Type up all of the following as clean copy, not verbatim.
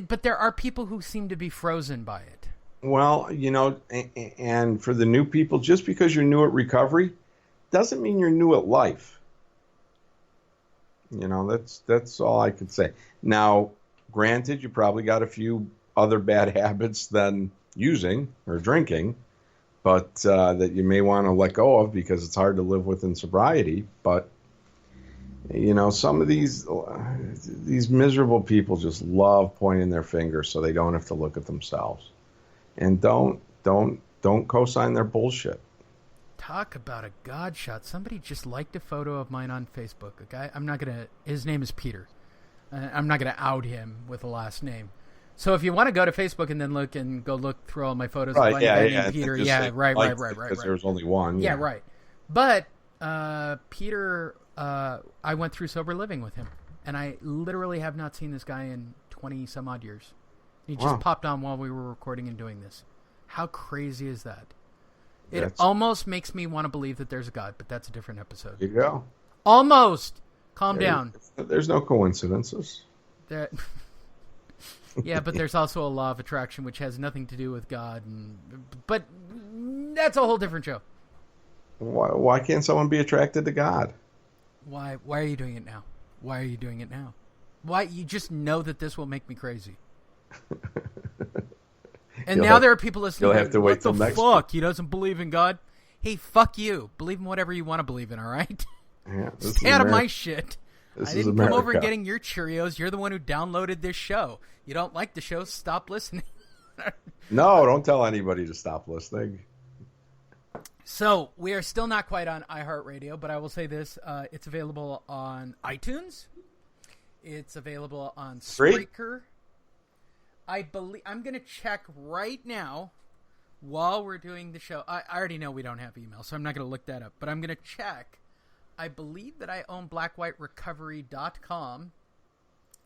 But there are people who seem to be frozen by it. Well, and for the new people, just because you're new at recovery doesn't mean you're new at life. That's all I could say. Now, granted, you probably got a few other bad habits than using or drinking, but that you may want to let go of because it's hard to live with in sobriety. But some of these miserable people just love pointing their finger so they don't have to look at themselves, and don't co-sign their bullshit. Talk about a god shot. Somebody just liked a photo of mine on Facebook. A guy, his name is Peter. I'm not going to out him with a last name. So if you want to go to Facebook and then go look through all my photos of a guy named Peter. Yeah, right. Because there was only one. Yeah, right. But Peter, I went through sober living with him. And I literally have not seen this guy in 20 some odd years. He just popped on while we were recording and doing this. How crazy is that? It almost makes me want to believe that there's a God, but that's a different episode. There you go. Almost. Calm down. There's no coincidences. Yeah, but there's also a law of attraction, which has nothing to do with God. But that's a whole different show. Why can't someone be attracted to God? Why are you doing it now? Why are you doing it now? Why? You just know that this will make me crazy. And now there are people listening. You'll have to wait till next week. He doesn't believe in God. Hey, fuck you. Believe in whatever you want to believe in, all right? Yeah, Stay out of my shit. I didn't come over and getting your Cheerios. You're the one who downloaded this show. You don't like the show, stop listening. No, don't tell anybody to stop listening. So, we are still not quite on iHeartRadio, but I will say this. It's available on iTunes. It's available on Spreaker. I'm going to check right now while we're doing the show. I already know we don't have email, so I'm not going to look that up. But I'm going to check. I believe that I own blackwhiterecovery.com.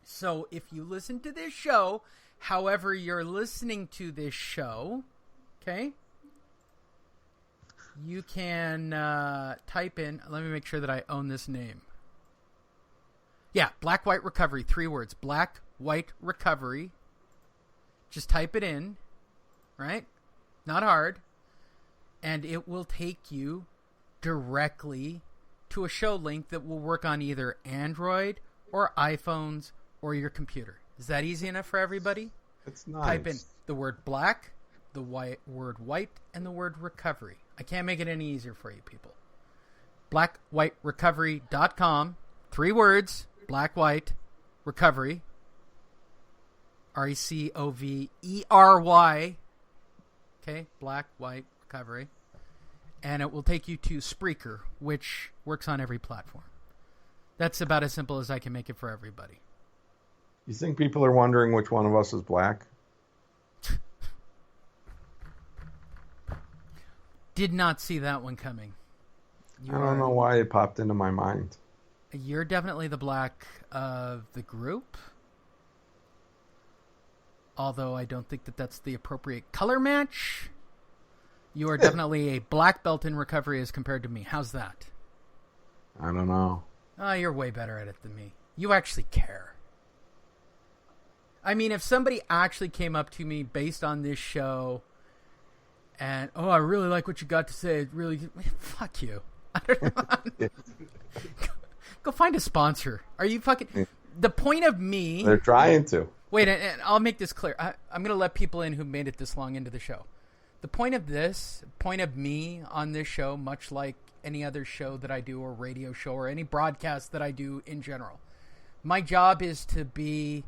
So if you listen to this show, however you're listening to this show, okay, you can type in, let me make sure that I own this name. Yeah, Black White Recovery, 3 words. Black White Recovery. Just type it in, right? Not hard. And it will take you directly to a show link that will work on either Android or iPhones or your computer. Is that easy enough for everybody? It's nice. Type in the word black, the word white, and the word recovery. I can't make it any easier for you people. blackwhiterecovery.com. 3 words. Black, white, recovery. RECOVERY. Okay, Black, White, Recovery. And it will take you to Spreaker, which works on every platform. That's about as simple as I can make it for everybody. You think people are wondering which one of us is black? Did not see that one coming. I don't know why it popped into my mind. You're definitely the black of the group. Although I don't think that that's the appropriate color match. You are definitely a black belt in recovery as compared to me. How's that? I don't know. Oh, you're way better at it than me. You actually care. I mean, if somebody actually came up to me based on this show and, oh, I really like what you got to say. Really, fuck you. I don't know. Go find a sponsor. Are you fucking... The point of me... They're trying to. Wait, and I'll make this clear. I'm going to let people in who made it this long into the show. The point of me on this show, much like any other show that I do or radio show or any broadcast that I do in general, my job is to be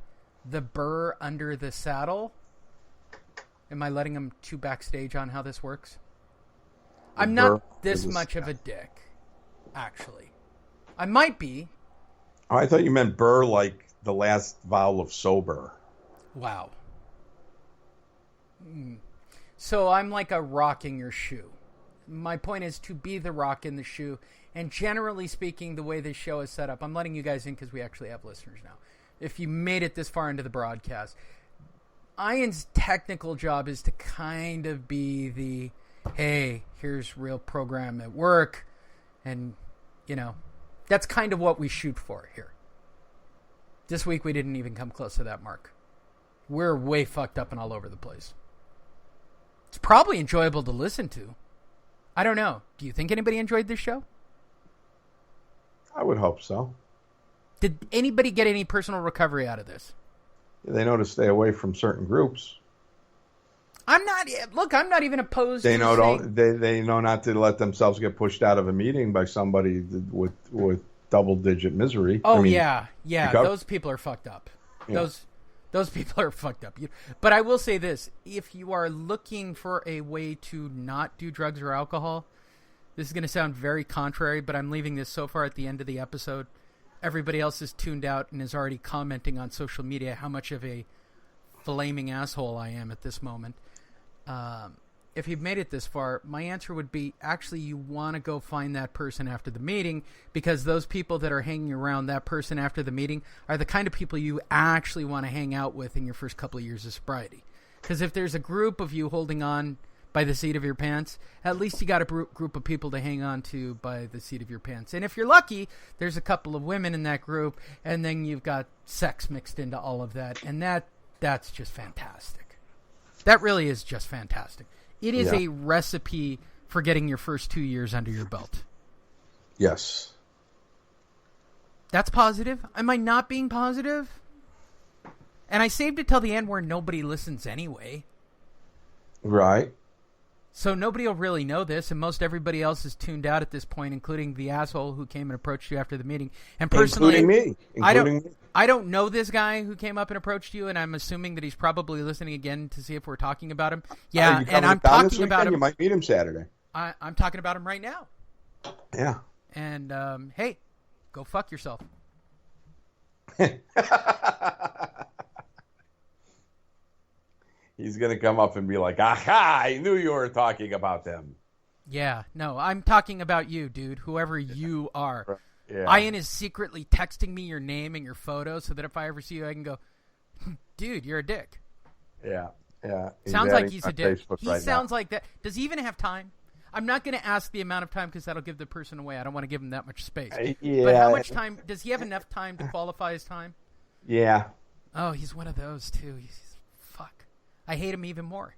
the burr under the saddle. Am I letting them to backstage on how this works? I'm not this much of a dick, actually. I might be. Oh, I thought you meant burr like the last vowel of sober. Wow. So I'm like a rock in your shoe. My point is to be the rock in the shoe. And generally speaking, the way this show is set up, I'm letting you guys in because we actually have listeners now. If you made it this far into the broadcast, Ian's technical job is to kind of be the, hey, here's real program at work. And, that's kind of what we shoot for here. This week we didn't even come close to that mark. we're way fucked up and all over the place. It's probably enjoyable to listen to. I don't know. Do you think anybody enjoyed this show? I would hope so. Did anybody get any personal recovery out of this? They know to stay away from certain groups. I'm not even opposed they to know saying... they know not to let themselves get pushed out of a meeting by somebody with double-digit misery. Oh, yeah. Those people are fucked up. Yeah. Those people are fucked up. But I will say this. If you are looking for a way to not do drugs or alcohol, this is going to sound very contrary, but I'm leaving this so far at the end of the episode. Everybody else is tuned out and is already commenting on social media how much of a flaming asshole I am at this moment. If you've made it this far, my answer would be actually you want to go find that person after the meeting, because those people that are hanging around that person after the meeting are the kind of people you actually want to hang out with in your first couple of years of sobriety. Because if there's a group of you holding on by the seat of your pants, at least you got a group of people to hang on to by the seat of your pants. And if you're lucky, there's a couple of women in that group, and then you've got sex mixed into all of that, and that's just fantastic. That really is just fantastic. It is a recipe for getting your first 2 years under your belt. Yes. That's positive. Am I not being positive? And I saved it till the end where nobody listens anyway. Right. So nobody will really know this, and most everybody else is tuned out at this point, including the asshole who came and approached you after the meeting. And personally, including me. I don't know this guy who came up and approached you, and I'm assuming that he's probably listening again to see if we're talking about him. Yeah, and I'm talking about him. You might meet him Saturday. I'm talking about him right now. Yeah. And hey, go fuck yourself. He's going to come up and be like, aha, I knew you were talking about them. Yeah, no, I'm talking about you, dude, whoever you are. Yeah. Ian is secretly texting me your name and your photo so that if I ever see you, I can go, dude, you're a dick. Yeah. Sounds like he's a dick. He sounds like that. Does he even have time? I'm not going to ask the amount of time because that'll give the person away. I don't want to give him that much space. Yeah. But how much time? Does he have enough time to qualify his time? Yeah. Oh, he's one of those, too. Fuck. I hate him even more.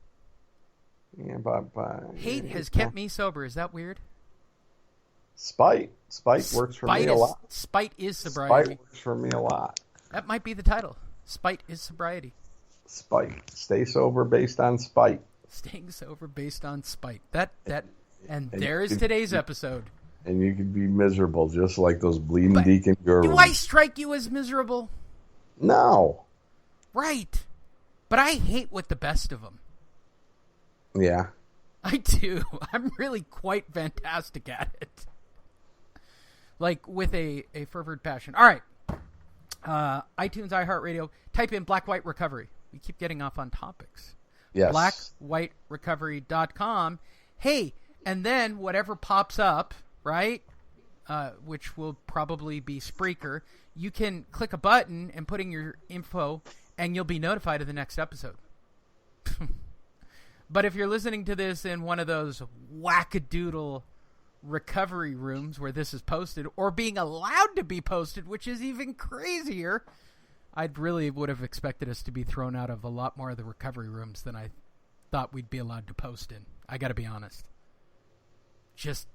Yeah, but hate has kept me sober. Is that weird? Spite works for me a lot. Spite is sobriety. Spite works for me a lot. That might be the title. Spite is sobriety. Spite. Stay sober based on spite. Staying sober based on spite. And there is today's episode. And you can be miserable just like those bleeding deacon girls. Do I strike you as miserable? No. Right. But I hate with the best of them. Yeah. I do. I'm really quite fantastic at it. Like with a fervent passion. All right. iTunes, iHeartRadio. Type in Black White Recovery. We keep getting off on topics. Yes. blackwhiterecovery.com. Hey, and then whatever pops up, right, which will probably be Spreaker, you can click a button and put in your info, and you'll be notified of the next episode. But if you're listening to this in one of those wackadoodle recovery rooms where this is posted, or being allowed to be posted, which is even crazier, I'd really would have expected us to be thrown out of a lot more of the recovery rooms than I thought we'd be allowed to post in. I got to be honest.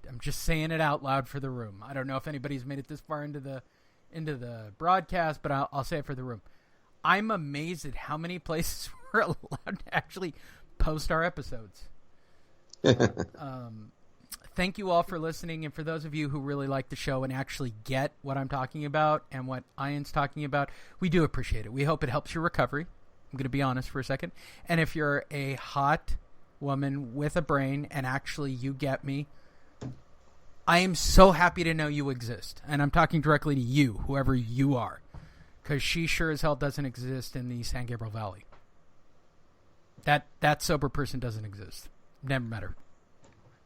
I'm just saying it out loud for the room. I don't know if anybody's made it this far into the broadcast, but I'll say it for the room. I'm amazed at how many places we're allowed to actually post our episodes. Thank you all for listening, and for those of you who really like the show and actually get what I'm talking about and what Ian's talking about, we do appreciate it. We hope it helps your recovery. I'm going to be honest for a second. And if you're a hot woman with a brain and actually you get me, I am so happy to know you exist. And I'm talking directly to you, whoever you are, because she sure as hell doesn't exist in the San Gabriel Valley. That sober person doesn't exist. Never met her.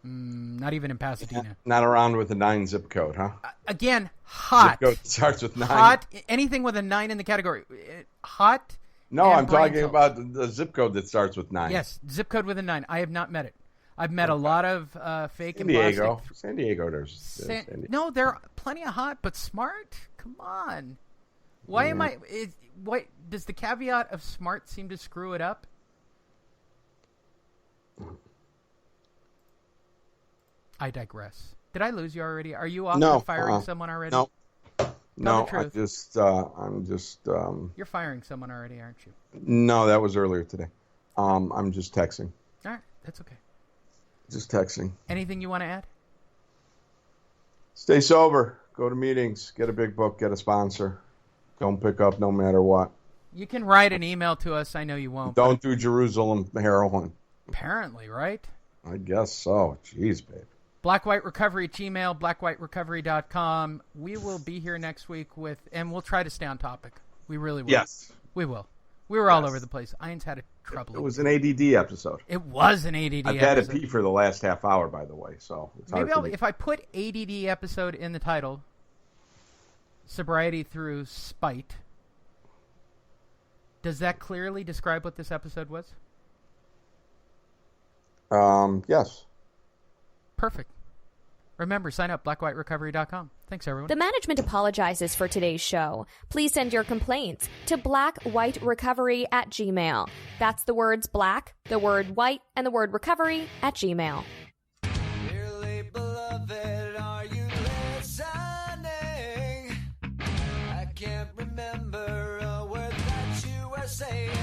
Not even in Pasadena. Not around with a 9 zip code, huh? Again, hot. Zip code starts with 9. Hot. Anything with a 9 in the category. Hot. No, I'm talking about the zip code that starts with 9. Yes, zip code with a 9. I have not met it. I've met a lot of fake and plastic. San Diego. There's San Diego. No, there are plenty of hot, but smart. Come on. Why am I? What does the caveat of smart seem to screw it up? I digress. Did I lose you already? Are you off to firing someone already? No. No, I'm just. You're firing someone already, aren't you? No, that was earlier today. I'm just texting. All right, that's okay. Just texting. Anything you want to add? Stay sober. Go to meetings. Get a big book. Get a sponsor. Don't pick up no matter what. You can write an email to us. I know you won't. Don't do Jerusalem heroin. Apparently, right? I guess so. Jeez, babe. Black White Recovery Gmail, blackwhiterecovery.com. We will be here next week and we'll try to stay on topic. We really will. Yes. We will. We were all over the place. Ian's had a trouble. It was an ADD episode. It was an ADD episode. I've had to pee for the last half hour, by the way, so it's hard Maybe if I put ADD episode in the title, Sobriety Through Spite, does that clearly describe what this episode was? Yes. Perfect. Remember, sign up, blackwhiterecovery.com. Thanks, everyone. The management apologizes for today's show. Please send your complaints to blackwhiterecovery@gmail.com. That's the words black, the word white, and the word recovery @gmail.com. Dearly beloved, are you listening? I can't remember a word that you were saying.